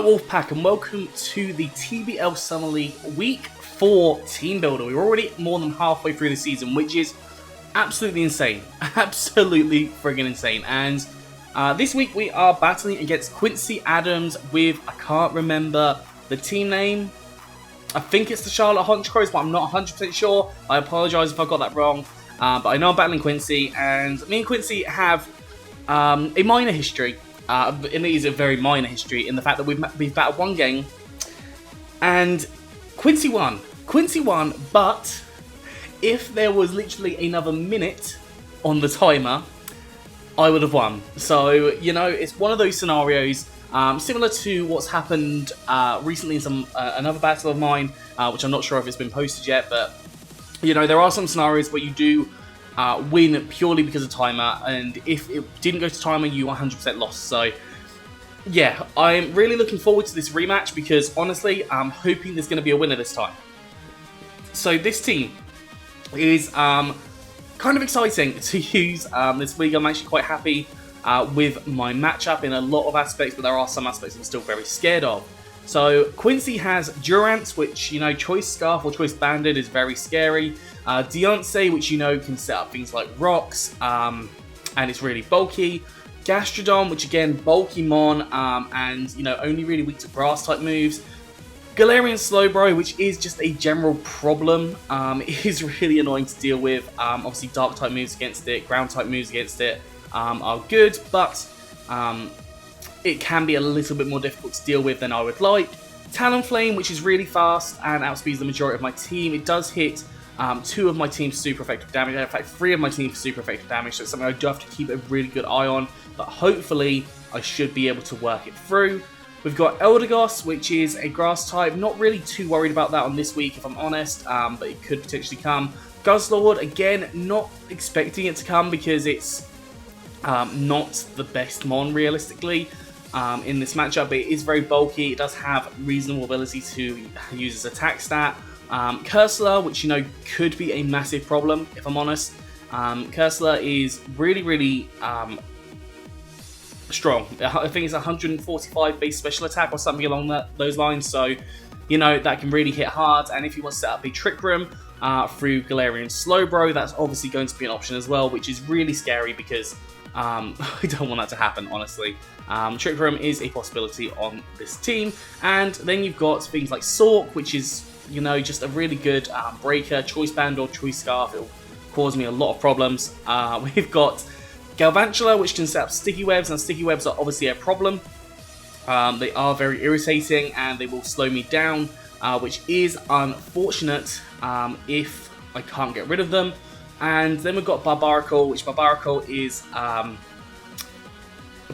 Alright Wolfpack, and welcome to the TBL Summer League Week 4 Team Builder. We're already more than halfway through the season, which is absolutely insane. Absolutely friggin' insane. And this week we are battling against QuincyAdams with, I can't remember the team name. I think it's the Charlotte Honchcrows, but I'm not 100% sure. I apologise if I got that wrong. But I know I'm battling Quincy, and me and Quincy have a minor history. And it is a very minor history in the fact that we've battled one game, and Quincy won. Quincy won, but if there was literally another minute on the timer, I would have won. So, you know, it's one of those scenarios similar to what's happened recently in some another battle of mine, which I'm not sure if it's been posted yet, but, you know, there are some scenarios where you do win purely because of timer, and if it didn't go to timer, you 100% lost. So yeah, I'm really looking forward to this rematch because honestly, I'm hoping there's going to be a winner this time. So this team is kind of exciting to use this week. I'm actually quite happy with my matchup in a lot of aspects, but there are some aspects I'm still very scared of. So Quincy has Durance, which, you know, Choice Scarf or Choice Bandit is very scary. Deontay, which, you know, can set up things like rocks, and it's really bulky. Gastrodon, which again, bulky mon, and, you know, only really weak to grass type moves. Galarian Slowbro, which is just a general problem. It is really annoying to deal with. Obviously, dark type moves against it, ground type moves against it are good, but it can be a little bit more difficult to deal with than I would like. Talonflame, which is really fast and outspeeds the majority of my team. It does hit 2 of my team's super effective damage, in fact 3 of my team's super effective damage, so it's something I do have to keep a really good eye on, but hopefully I should be able to work it through. We've got Eldegoss, which is a grass type. Not really too worried about that on this week, if I'm honest, but it could potentially come. Guzzlord, again, not expecting it to come because it's not the best mon, realistically, in this matchup, but it is very bulky. It does have reasonable ability to use its attack stat. Cursor, which, you know, could be a massive problem, if I'm honest. Cursor is really, really strong. I think it's 145 base special attack or something along those lines, so, you know, that can really hit hard. And if you want to set up a Trick Room through Galarian Slowbro, that's obviously going to be an option as well, which is really scary because I don't want that to happen, honestly. Trick Room is a possibility on this team. And then you've got things like Sork, which is, you know, just a really good breaker. Choice Band or Choice Scarf, it'll cause me a lot of problems. We've got Galvantula, which can set up sticky webs, and sticky webs are obviously a problem. They are very irritating and they will slow me down, which is unfortunate if I can't get rid of them. And then we've got Barbaracle, which Barbaracle is a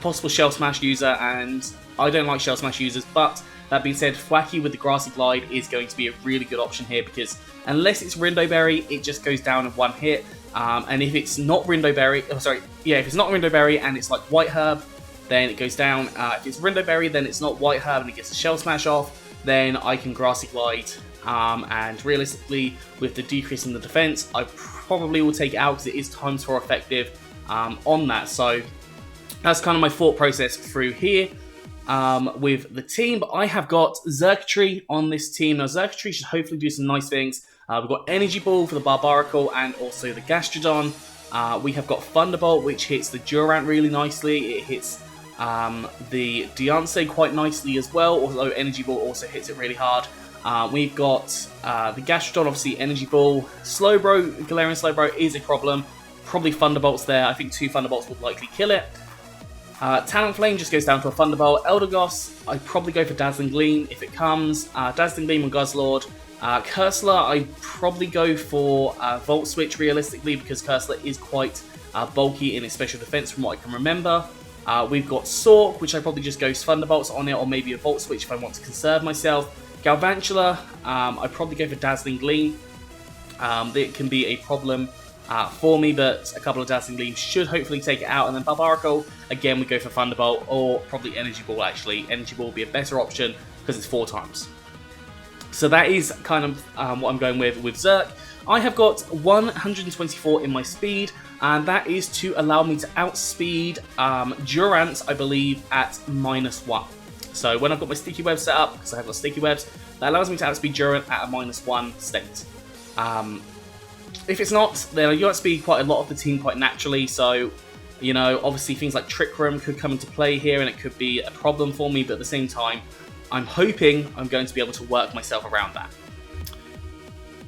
possible Shell Smash user, and I don't like Shell Smash users, but that being said, Thwacky with the Grassy Glide is going to be a really good option here because unless it's Rindo Berry, it just goes down in one hit. And if it's not Rindo Berry, if it's not Rindo Berry and it's like White Herb, then it goes down. If it's Rindo Berry, then it's not White Herb and it gets a Shell Smash off, then I can Grassy Glide. And realistically, with the decrease in the defense, I probably will take it out because it is times 4 effective on that. So that's kind of my thought process through here. With the team, but I have got Xurkitree on this team. Now, Xurkitree should hopefully do some nice things. We've got Energy Ball for the Barbaracle and also the Gastrodon. We have got Thunderbolt, which hits the Durant really nicely. It hits the Deontay quite nicely as well, although Energy Ball also hits it really hard. We've got the Gastrodon, obviously Energy Ball. Slowbro, Galarian Slowbro is a problem. Probably Thunderbolts there. I think 2 Thunderbolts would likely kill it. Talonflame just goes down to a Thunderbolt. Eldegoss, I'd probably go for Dazzling Gleam if it comes. Dazzling Gleam on Guzzlord. Cursor, I'd probably go for Volt Switch realistically because Cursor is quite bulky in its special defense from what I can remember. We've got Sork, which I probably just go Thunderbolts on it or maybe a Volt Switch if I want to conserve myself. Galvantula, I'd probably go for Dazzling Gleam. It can be a problem for me, but a couple of Dazzling Gleams should hopefully take it out. And then Barbaracle, again, we go for Thunderbolt or probably Energy Ball, actually. Energy Ball would be a better option because it's 4 times. So that is kind of what I'm going with Zerk. I have got 124 in my speed, and that is to allow me to outspeed Durant, I believe, at -1. So when I've got my sticky web set up, because I have got sticky webs, that allows me to outspeed Durant at a -1 state. If it's not, then you outspeed quite a lot of the team quite naturally, so, you know, obviously things like Trick Room could come into play here and it could be a problem for me, but at the same time, I'm hoping I'm going to be able to work myself around that.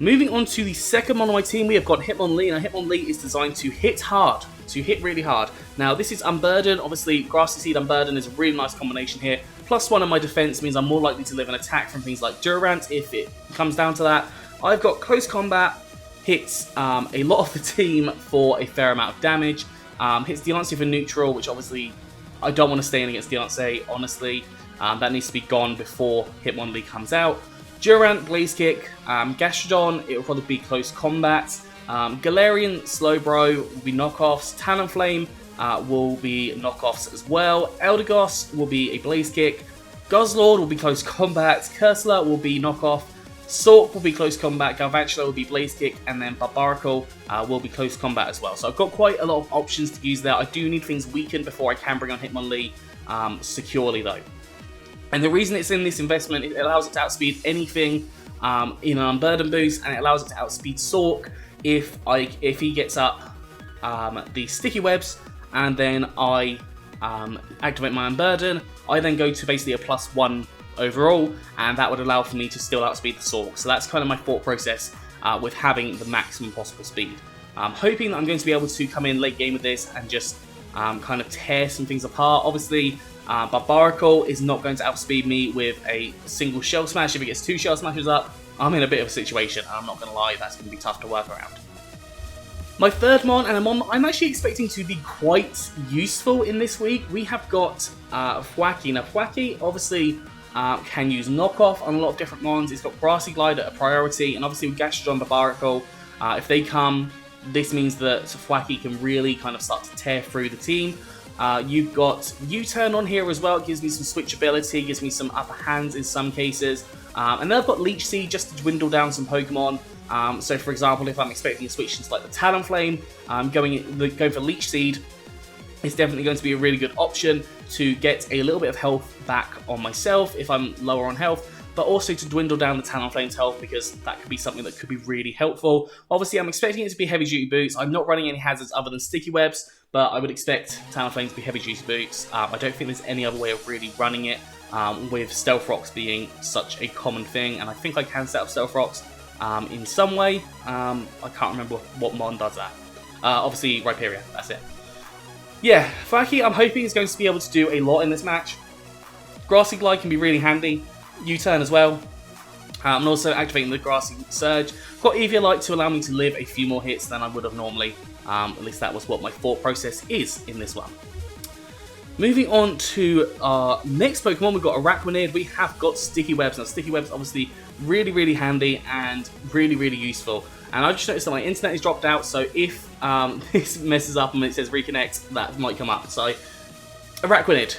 Moving on to the second mon on my team, we have got Hitmonlee. Now Hitmonlee is designed to hit hard, to hit really hard. Now this is Unburden, obviously Grassy Seed Unburden is a really nice combination here. +1 on my defense means I'm more likely to live an attack from things like Durant if it comes down to that. I've got Close Combat, hits a lot of the team for a fair amount of damage, hits Delancey for neutral, which obviously I don't want to stay in against Delancey, honestly. That needs to be gone before Hitmonlee comes out. Durant, Blaze Kick, Gastrodon, it will probably be Close Combat. Galarian, Slowbro will be knockoffs. Talonflame will be knockoffs as well. Eldegoss will be a Blaze Kick. Guzzlord will be Close Combat. Cursor will be knockoff. Sork will be Close Combat. Galvantula will be Blaze Kick. And then Barbaracle will be Close Combat as well. So I've got quite a lot of options to use there. I do need things weakened before I can bring on Hitmonlee securely though. And the reason it's in this investment, it allows it to outspeed anything in an Unburden boost, and it allows it to outspeed Sork if he gets up the sticky webs, and then I activate my Unburden. I then go to basically a +1 overall, and that would allow for me to still outspeed the Sork. So that's kind of my thought process with having the maximum possible speed. I'm hoping that I'm going to be able to come in late game with this and just kind of tear some things apart. Obviously, Barbaracle is not going to outspeed me with a single Shell Smash. If it gets 2 Shell Smashes up, I'm in a bit of a situation, and I'm not going to lie, that's going to be tough to work around. My third mon, and a mon I'm actually expecting to be quite useful in this week, we have got Thwackey. Now Thwackey obviously can use knockoff on a lot of different mons. It's got Grassy Glide at a priority, and obviously with Gastrodon, Barbaracle, if they come, this means that Thwackey can really kind of start to tear through the team. You've got U-Turn on here as well. It gives me some switchability, gives me some upper hands in some cases. And then I've got Leech Seed just to dwindle down some Pokemon. So for example, if I'm expecting a switch into like the Talonflame, going for Leech Seed is definitely going to be a really good option to get a little bit of health back on myself if I'm lower on health, but also to dwindle down the Talonflame's health, because that could be something that could be really helpful. Obviously, I'm expecting it to be heavy duty boots. I'm not running any hazards other than sticky webs, but I would expect Talonflame to be heavy duty boots. I don't think there's any other way of really running it, with Stealth Rocks being such a common thing, and I think I can set up Stealth Rocks in some way. I can't remember what mon does that. Obviously, Rhyperior, that's it. Yeah, Thwackey, I'm hoping is going to be able to do a lot in this match. Grassy Glide can be really handy. U-Turn as well. I'm also activating the Grassy Surge. Got Eviolite to allow me to live a few more hits than I would have normally. At least that was what my thought process is in this one. Moving on to our next Pokemon, we've got Araquanid. We have got Sticky Webs. Now, Sticky Webs obviously really, really handy and really, really useful. And I just noticed that my internet is dropped out, so if this messes up and it says reconnect, that might come up. So, Araquanid.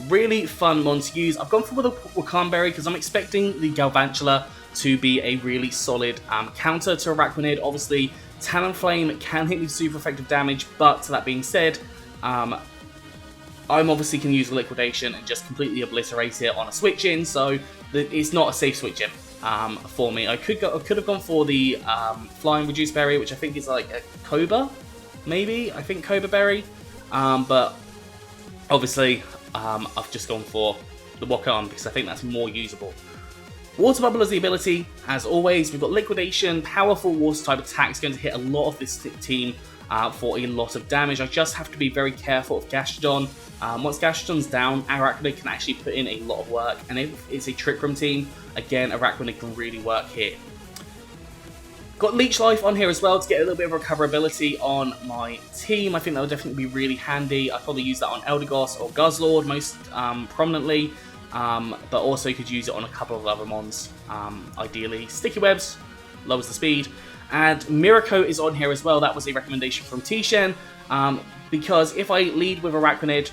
Really fun mon to use. I've gone for the Wakanberry because I'm expecting the Galvantula to be a really solid counter to Araquanid. Obviously, Talonflame can hit me super effective damage, but that being said, I'm obviously can use Liquidation and just completely obliterate it on a switch in, so it's not a safe switch in for me. I could have gone for the Flying Reduce Berry, which I think is like a Cobra, maybe. I think Cobra Berry, but obviously I've just gone for the Wakan because I think that's more usable. Water Bubble is the ability, as always. We've got Liquidation, powerful water type attack. It's going to hit a lot of this team for a lot of damage. I just have to be very careful of Gastrodon. Once Gastrodon's down, Araquanid can actually put in a lot of work, and if it's a Trick Room team, again, Araquanid can really work here. Got Leech Life on here as well to get a little bit of recoverability on my team. I think that would definitely be really handy. I'd probably use that on Eldegoss or Guzzlord most prominently, but also could use it on a couple of other mons, ideally. Sticky Webs lowers the speed, and Miracle is on here as well. That was a recommendation from T-Shen, because if I lead with Araquanid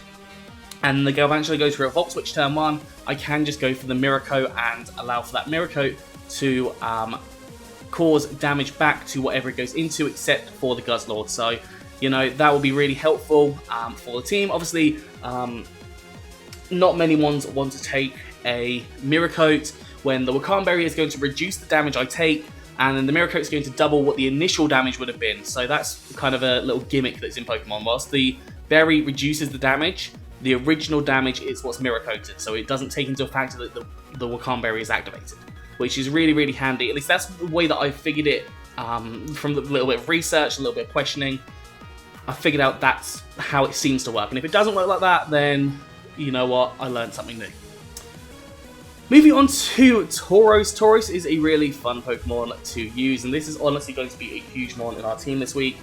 and the Galvantula goes for a Volt Switch turn 1, I can just go for the Miracle and allow for that Miracle to cause damage back to whatever it goes into, except for the Guzzlord. So, you know, that will be really helpful for the team. Obviously, not many ones want to take a Mirror Coat when the Wakan Berry is going to reduce the damage I take, and then the Mirror Coat is going to double what the initial damage would have been. So that's kind of a little gimmick that's in Pokemon. Whilst the Berry reduces the damage, the original damage is what's Mirror Coated, so it doesn't take into account that the Wakan Berry is activated, which is really, really handy. At least that's the way that I figured it from a little bit of research, a little bit of questioning. I figured out that's how it seems to work, and if it doesn't work like that, then you know what, I learned something new. Moving on to Tauros. Tauros is a really fun Pokemon to use, and this is honestly going to be a huge mon in our team this week.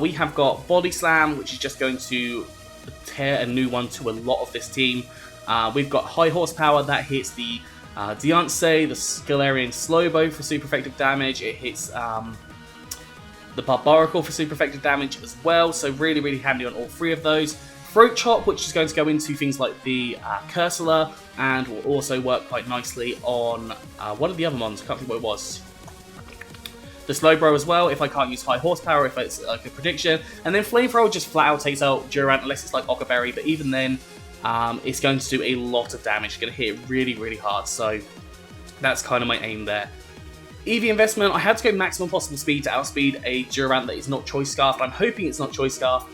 We have got Body Slam, which is just going to tear a new one to a lot of this team. We've got High Horsepower that hits the Deontay, the Galarian Slowbo for super effective damage. It hits the Barbaracle for super effective damage as well, so really, really handy on all three of those. Throat Chop, which is going to go into things like the Cursula, and will also work quite nicely on one of the other ones, I can't think what it was. The Slowbro as well, if I can't use High Horsepower, if it's like a prediction. And then Flamethrower just flat out takes out Durant unless it's like Occa Berry, but even then, it's going to do a lot of damage. It's going to hit it really, really hard, so that's kind of my aim there. EV Investment, I had to go maximum possible speed to outspeed a Durant that is not Choice Scarf. I'm hoping it's not Choice Scarf.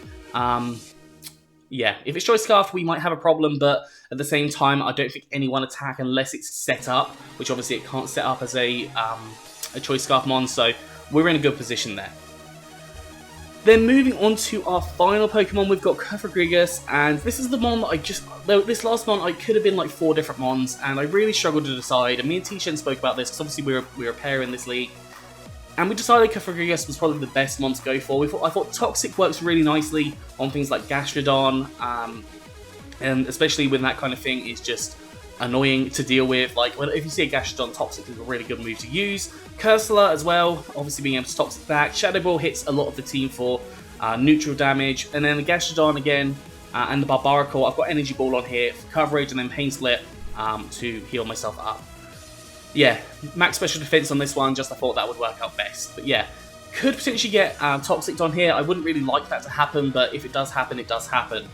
Yeah, if it's Choice Scarf, we might have a problem, but at the same time, I don't think any one attack unless it's set up, which obviously it can't set up as a Choice Scarf mon, so we're in a good position there. Then moving on to our final Pokemon, we've got Cofagrigus, and this is the mon that this last mon, I could have been like 4 different mons, and I really struggled to decide, and me and T-Shen spoke about this, because obviously we're a pair in this league, and we decided Cofagrigus was probably the best mon to go for. I thought Toxic works really nicely on things like Gastrodon, and especially when that kind of thing is just annoying to deal with. Like, if you see a Gastrodon, Toxic is a really good move to use. Cursula as well, obviously being able to Toxic back. Shadow Ball hits a lot of the team for neutral damage. And then the Gastrodon again, and the Barbaracle. I've got Energy Ball on here for coverage, and then Pain Split to heal myself up. Yeah, max special defense on this one, just I thought that would work out best. But yeah, could potentially get Toxic on here. I wouldn't really like that to happen, but if it does happen, it does happen.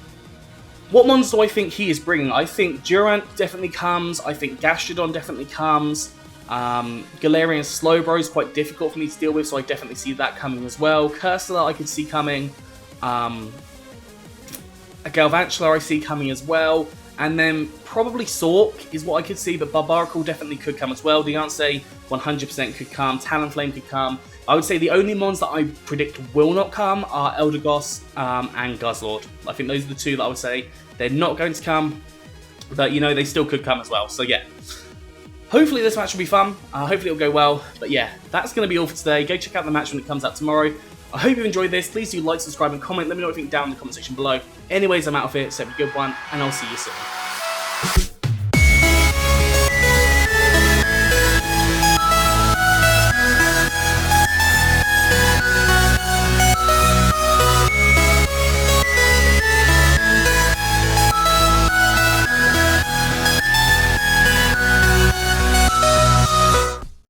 What mons do I think he is bringing? I think Durant definitely comes. I think Gastrodon definitely comes. Galarian Slowbro is quite difficult for me to deal with, so I definitely see that coming as well. Cursula I could see coming. A Galvantula I see coming as well. And then probably Sork is what I could see, but Barbaracle definitely could come as well. Deontay 100% could come. Talonflame could come. I would say the only mons that I predict will not come are Eldegoss and Guzzlord. I think those are the two that I would say they're not going to come, but you know, they still could come as well. So yeah, hopefully this match will be fun. Hopefully it'll go well. But yeah, that's going to be all for today. Go check out the match when it comes out tomorrow. I hope you've enjoyed this. Please do like, subscribe, and comment. Let me know what you think down in the comment section below. Anyways, I'm out of here, so have a good one, and I'll see you soon.